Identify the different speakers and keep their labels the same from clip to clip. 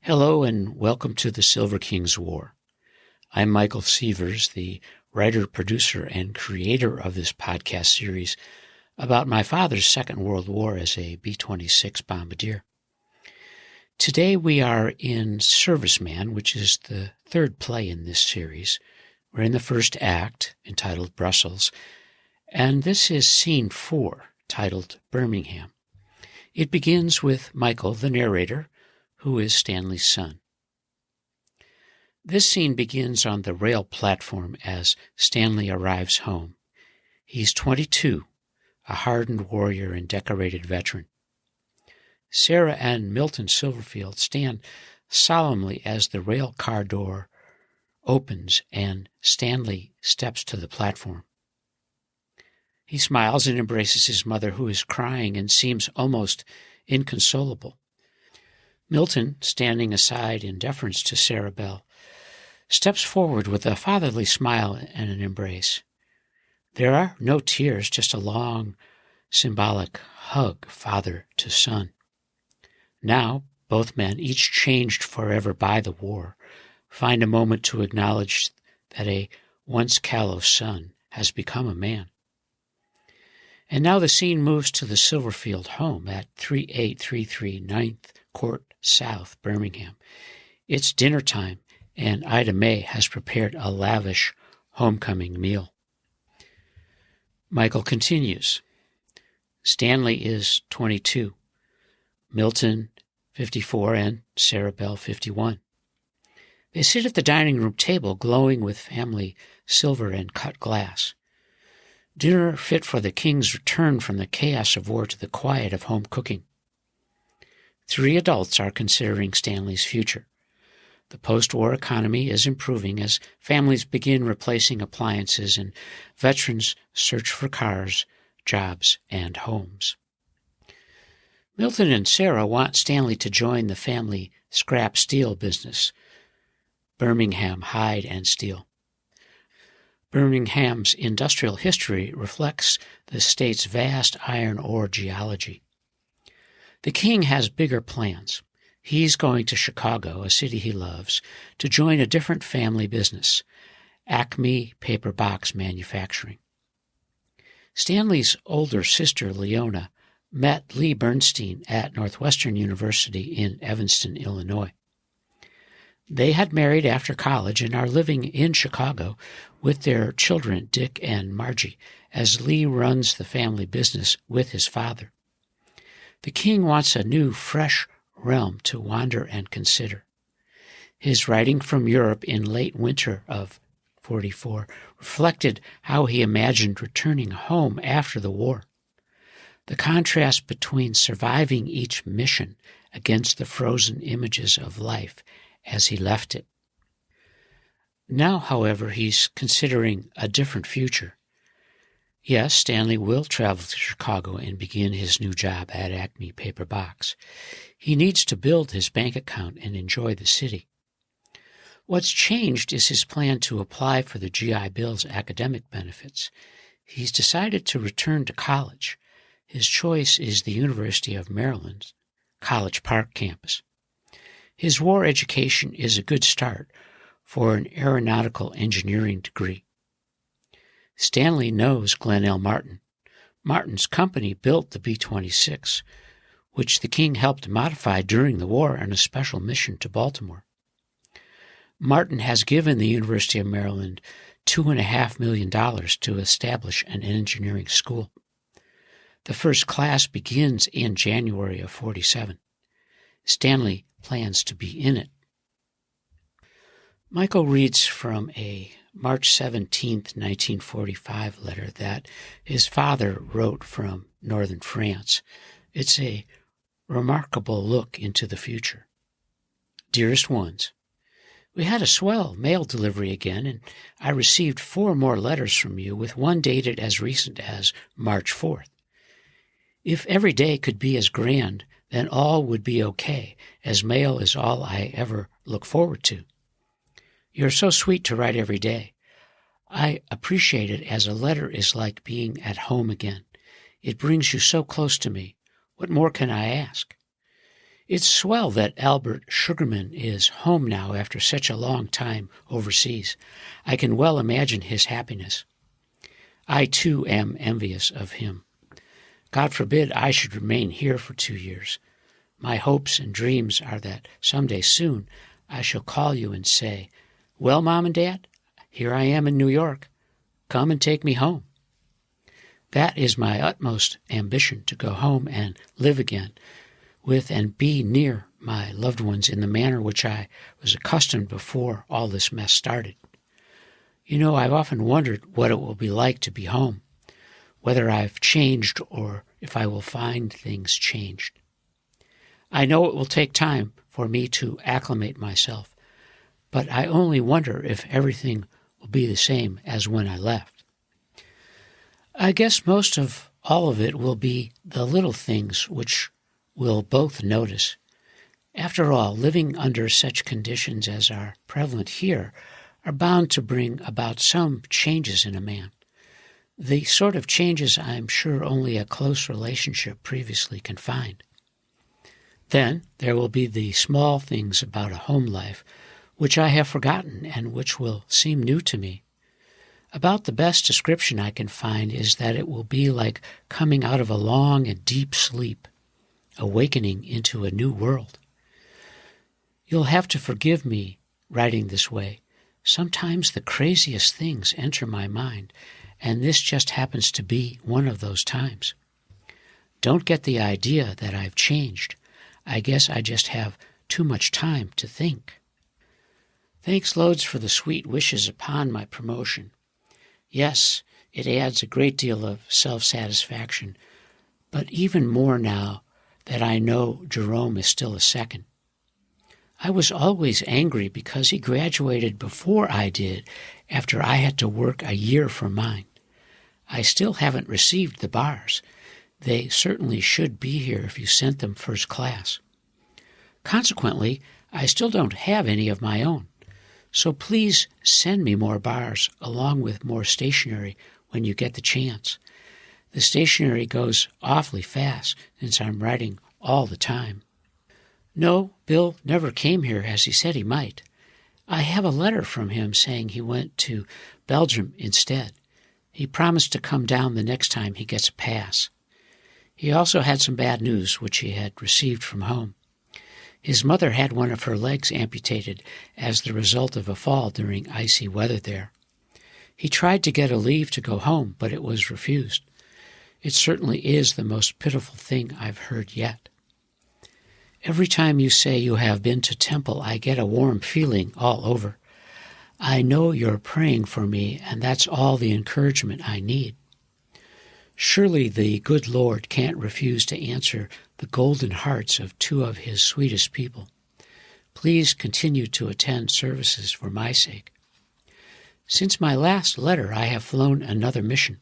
Speaker 1: Hello and welcome to the Silver King's War. I'm Michael Sievers, the writer, producer, and creator of this podcast series about my father's Second World War as a B-26 bombardier. Today we are in Serviceman, which is the third play in this series. We're in the first act, entitled Brussels, and this is scene 4, titled Birmingham. It begins with Michael, the narrator, who is Stanley's son. This scene begins on the rail platform as Stanley arrives home. He's 22, a hardened warrior and decorated veteran. Sara and Milton Silverfield stand solemnly as the rail car door opens and Stanley steps to the platform. He smiles and embraces his mother, who is crying and seems almost inconsolable. Milton, standing aside in deference to Sara Belle, steps forward with a fatherly smile and an embrace. There are no tears, just a long, symbolic hug, father to son. Now, both men, each changed forever by the war, find a moment to acknowledge that a once callow son has become a man. And now the scene moves to the Silverfield home at 3833 9th Court South, Birmingham. It's dinner time, and Ida Mae has prepared a lavish homecoming meal. Michael continues. Stanley is 22, Milton 54, and Sara Belle 51. They sit at the dining room table, glowing with family silver and cut glass. Dinner fit for the king's return from the chaos of war to the quiet of home cooking. 3 adults are considering Stanley's future. The post-war economy is improving as families begin replacing appliances and veterans search for cars, jobs, and homes. Milton and Sara want Stanley to join the family scrap steel business, Birmingham Hide and Steel. Birmingham's industrial history reflects the state's vast iron ore geology. The king has bigger plans. He's going to Chicago, a city he loves, to join a different family business, Acme Paper Box Manufacturing. Stanley's older sister, Leona, met Lee Bernstein at Northwestern University in Evanston, Illinois. They had married after college and are living in Chicago with their children, Dick and Margie, as Lee runs the family business with his father. The king wants a new, fresh realm to wander and consider. His writing from Europe in late winter of 44 reflected how he imagined returning home after the war. The contrast between surviving each mission against the frozen images of life as he left it. Now, however, he's considering a different future. Yes, Stanley will travel to Chicago and begin his new job at Acme Paper Box. He needs to build his bank account and enjoy the city. What's changed is his plan to apply for the GI Bill's academic benefits. He's decided to return to college. His choice is the University of Maryland's College Park campus. His war education is a good start for an aeronautical engineering degree. Stanley knows Glenn L. Martin. Martin's company built the B-26, which the king helped modify during the war on a special mission to Baltimore. Martin has given the University of Maryland $2.5 million to establish an engineering school. The first class begins in January of 47. Stanley plans to be in it. Michael reads from a March 17, 1945 letter that his father wrote from northern France. It's a remarkable look into the future. Dearest ones, we had a swell mail delivery again, and I received 4 more letters from you, with one dated as recent as March 4th. If every day could be as grand, then all would be okay, as mail is all I ever look forward to. You're so sweet to write every day. I appreciate it, as a letter is like being at home again. It brings you so close to me. What more can I ask? It's swell that Albert Sugarman is home now after such a long time overseas. I can well imagine his happiness. I, too, am envious of him. God forbid I should remain here for 2 years. My hopes and dreams are that someday soon I shall call you and say, "Well, Mom and Dad, here I am in New York. Come and take me home." That is my utmost ambition, to go home and live again with and be near my loved ones in the manner which I was accustomed before all this mess started. You know, I've often wondered what it will be like to be home, whether I've changed or if I will find things changed. I know it will take time for me to acclimate myself, but I only wonder if everything will be the same as when I left. I guess most of all of it will be the little things which we'll both notice. After all, living under such conditions as are prevalent here are bound to bring about some changes in a man. The sort of changes I'm sure only a close relationship previously can find. Then there will be the small things about a home life which I have forgotten and which will seem new to me. About the best description I can find is that it will be like coming out of a long and deep sleep, awakening into a new world. You'll have to forgive me writing this way. Sometimes the craziest things enter my mind, and this just happens to be one of those times. Don't get the idea that I've changed. I guess I just have too much time to think. Thanks loads for the sweet wishes upon my promotion. Yes, it adds a great deal of self-satisfaction, but even more now that I know Jerome is still a second. I was always angry because he graduated before I did, after I had to work a year for mine. I still haven't received the bars. They certainly should be here if you sent them first class. Consequently, I still don't have any of my own. So please send me more bars along with more stationery when you get the chance. The stationery goes awfully fast since I'm writing all the time. No, Bill never came here as he said he might. I have a letter from him saying he went to Belgium instead. He promised to come down the next time he gets a pass. He also had some bad news which he had received from home. His mother had one of her legs amputated as the result of a fall during icy weather there. He tried to get a leave to go home, but it was refused. It certainly is the most pitiful thing I've heard yet. Every time you say you have been to temple, I get a warm feeling all over. I know you're praying for me, and that's all the encouragement I need. Surely the good Lord can't refuse to answer the golden hearts of 2 of his sweetest people. Please continue to attend services for my sake. Since my last letter, I have flown another mission.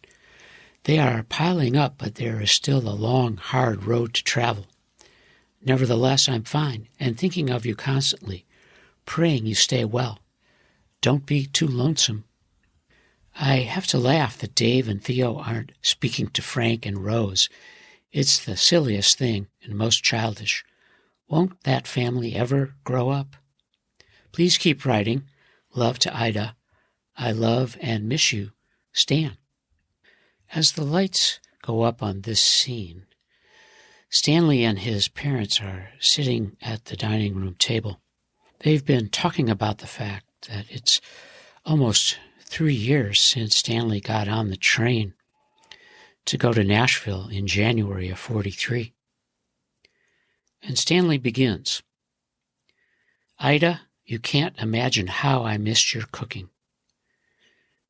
Speaker 1: They are piling up, but there is still a long, hard road to travel. Nevertheless, I'm fine and thinking of you constantly, praying you stay well. Don't be too lonesome. I have to laugh that Dave and Theo aren't speaking to Frank and Rose. It's the silliest thing and most childish. Won't that family ever grow up? Please keep writing. Love to Ida. I love and miss you, Stan. As the lights go up on this scene, Stanley and his parents are sitting at the dining room table. They've been talking about the fact that it's almost 3 years since Stanley got on the train to go to Nashville in January of '43. And Stanley begins, "Ida, you can't imagine how I missed your cooking."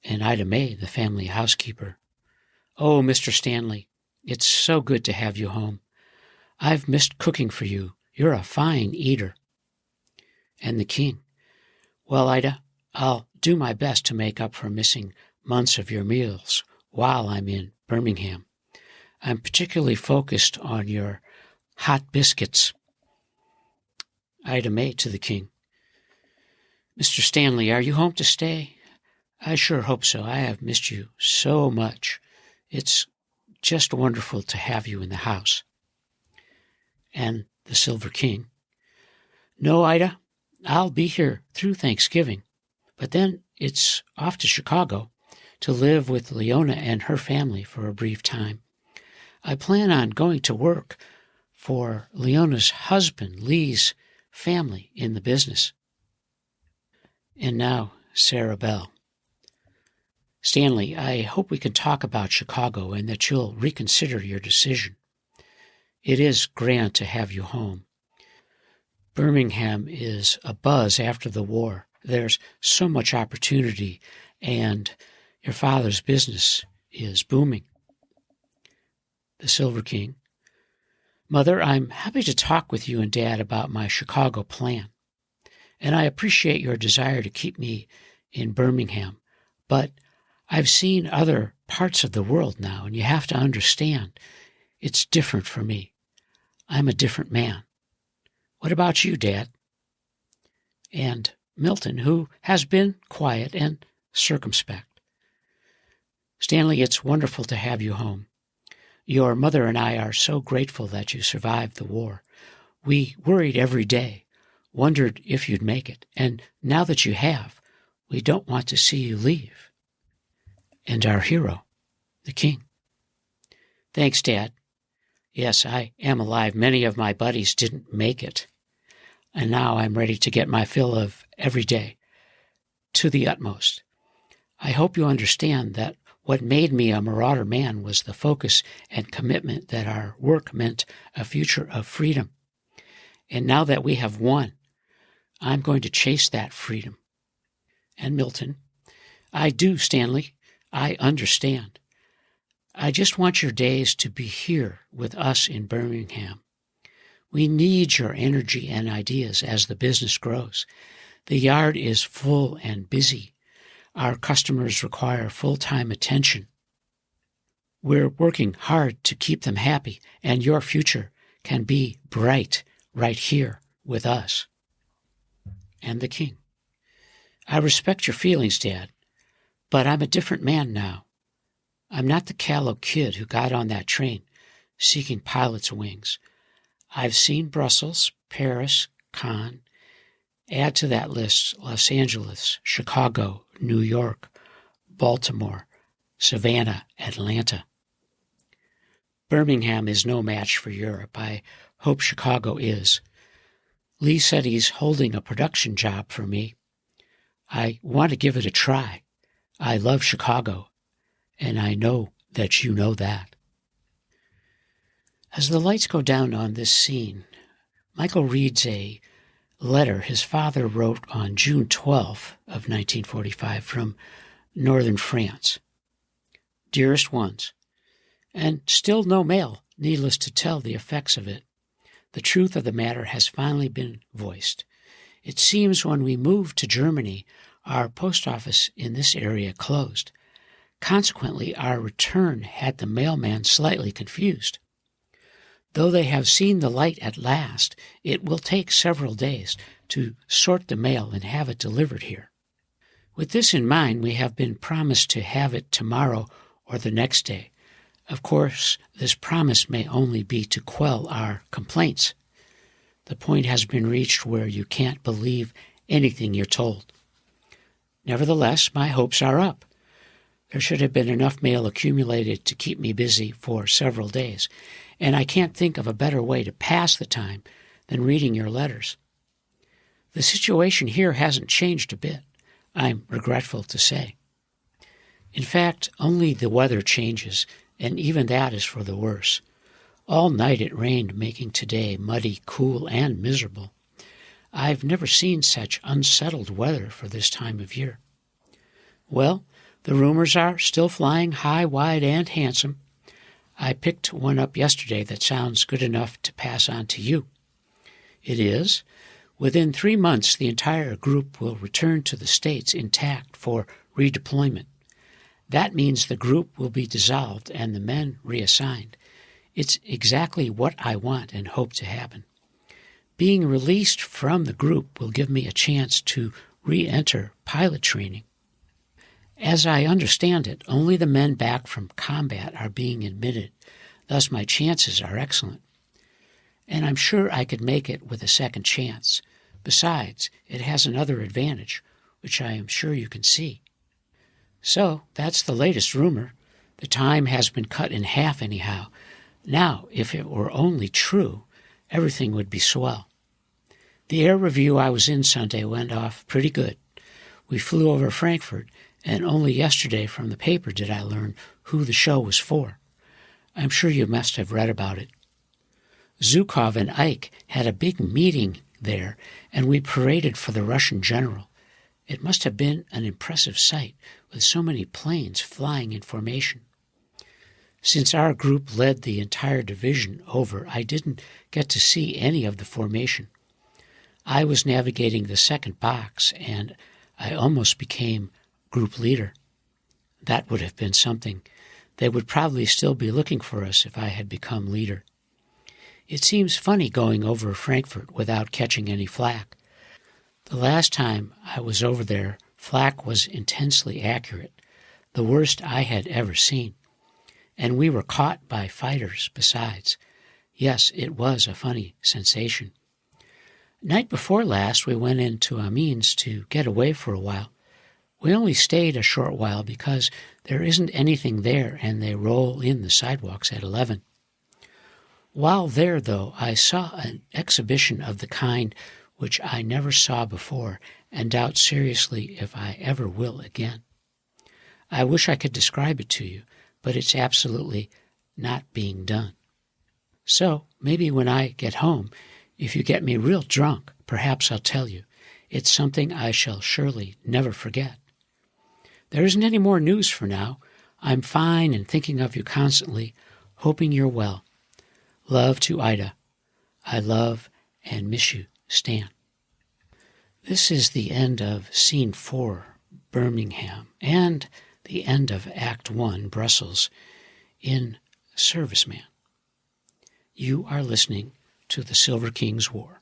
Speaker 1: And Ida Mae, the family housekeeper, "Oh, Mr. Stanley, it's so good to have you home. I've missed cooking for you. You're a fine eater." And the king, "Well, Ida, I'll do my best to make up for missing months of your meals while I'm in Birmingham. I'm particularly focused on your hot biscuits." Ida Mae to the king, "Mr. Stanley, are you home to stay? I sure hope so. I have missed you so much. It's just wonderful to have you in the house." And The Silver King. No, Ida, I'll be here through Thanksgiving, but then it's off to Chicago to live with Leona and her family for a brief time. I plan on going to work for Leona's husband, Lee's family in the business. And now, Sara Belle. Stanley, I hope we can talk about Chicago and that you'll reconsider your decision. It is grand to have you home. Birmingham is abuzz after the war. There's so much opportunity, and your father's business is booming. The Silver King. Mother, I'm happy to talk with you and Dad about my Chicago plan, and I appreciate your desire to keep me in Birmingham, but I've seen other parts of the world now, and you have to understand, it's different for me. I'm a different man. What about you, Dad? And Milton, who has been quiet and circumspect. Stanley, it's wonderful to have you home. Your mother and I are so grateful that you survived the war. We worried every day, wondered if you'd make it, and now that you have, we don't want to see you leave. And our hero, the King. Thanks, Dad. Yes, I am alive. Many of my buddies didn't make it. And now I'm ready to get my fill of every day, to the utmost. I hope you understand that what made me a marauder man was the focus and commitment that our work meant a future of freedom. And now that we have won, I'm going to chase that freedom. And Milton, I do, Stanley. I understand. I just want your days to be here with us in Birmingham. We need your energy and ideas as the business grows. The yard is full and busy. Our customers require full-time attention. We're working hard to keep them happy, and your future can be bright right here with us. And the King. I respect your feelings, Dad, but I'm a different man now. I'm not the callow kid who got on that train seeking pilot's wings. I've seen Brussels, Paris, Cannes. Add to that list Los Angeles, Chicago, New York, Baltimore, Savannah, Atlanta. Birmingham is no match for Europe. I hope Chicago is. Lee said he's holding a production job for me. I want to give it a try. I love Chicago, and I know that you know that. As the lights go down on this scene, Michael reads a letter his father wrote on June 12th of 1945 from northern France. Dearest ones, and still no mail, needless to tell the effects of it. The truth of the matter has finally been voiced. It seems when we moved to Germany, our post office in this area closed. Consequently, our return had the mailman slightly confused. Though they have seen the light at last, it will take several days to sort the mail and have it delivered here. With this in mind, we have been promised to have it tomorrow or the next day. Of course, this promise may only be to quell our complaints. The point has been reached where you can't believe anything you're told. Nevertheless, my hopes are up. There should have been enough mail accumulated to keep me busy for several days, and I can't think of a better way to pass the time than reading your letters. The situation here hasn't changed a bit, I'm regretful to say. In fact, only the weather changes, and even that is for the worse. All night it rained, making today muddy, cool, and miserable. I've never seen such unsettled weather for this time of year. Well, the rumors are still flying high, wide, and handsome. I picked one up yesterday that sounds good enough to pass on to you. It is, within 3 months, the entire group will return to the States intact for redeployment. That means the group will be dissolved and the men reassigned. It's exactly what I want and hope to happen. Being released from the group will give me a chance to re-enter pilot training. As I understand it, only the men back from combat are being admitted. Thus, my chances are excellent. and I'm sure I could make it with a second chance. Besides, it has another advantage, which I am sure you can see. So, that's the latest rumor. The time has been cut in half anyhow. Now, if it were only true, everything would be swell. The air review I was in Sunday went off pretty good. We flew over Frankfurt, and only yesterday from the paper did I learn who the show was for. I'm sure you must have read about it. Zhukov and Ike had a big meeting there, and we paraded for the Russian general. It must have been an impressive sight, with so many planes flying in formation. Since our group led the entire division over, I didn't get to see any of the formation. I was navigating the second box, and I almost became group leader. That would have been something. They would probably still be looking for us if I had become leader. It seems funny going over Frankfurt without catching any flak. The last time I was over there, flak was intensely accurate, the worst I had ever seen. And we were caught by fighters besides. Yes, it was a funny sensation. Night before last, we went into Amiens to get away for a while. We only stayed a short while because there isn't anything there and they roll in the sidewalks at 11. While there, though, I saw an exhibition of the kind which I never saw before and doubt seriously if I ever will again. I wish I could describe it to you, but it's absolutely not being done. So, maybe when I get home, if you get me real drunk, perhaps I'll tell you. It's something I shall surely never forget. There isn't any more news for now. I'm fine and thinking of you constantly, hoping you're well. Love to Ida. I love and miss you, Stan. This is the end of Scene 4, Birmingham, and the end of Act 1, Brussels, in Serviceman. You are listening to the Silver King's War.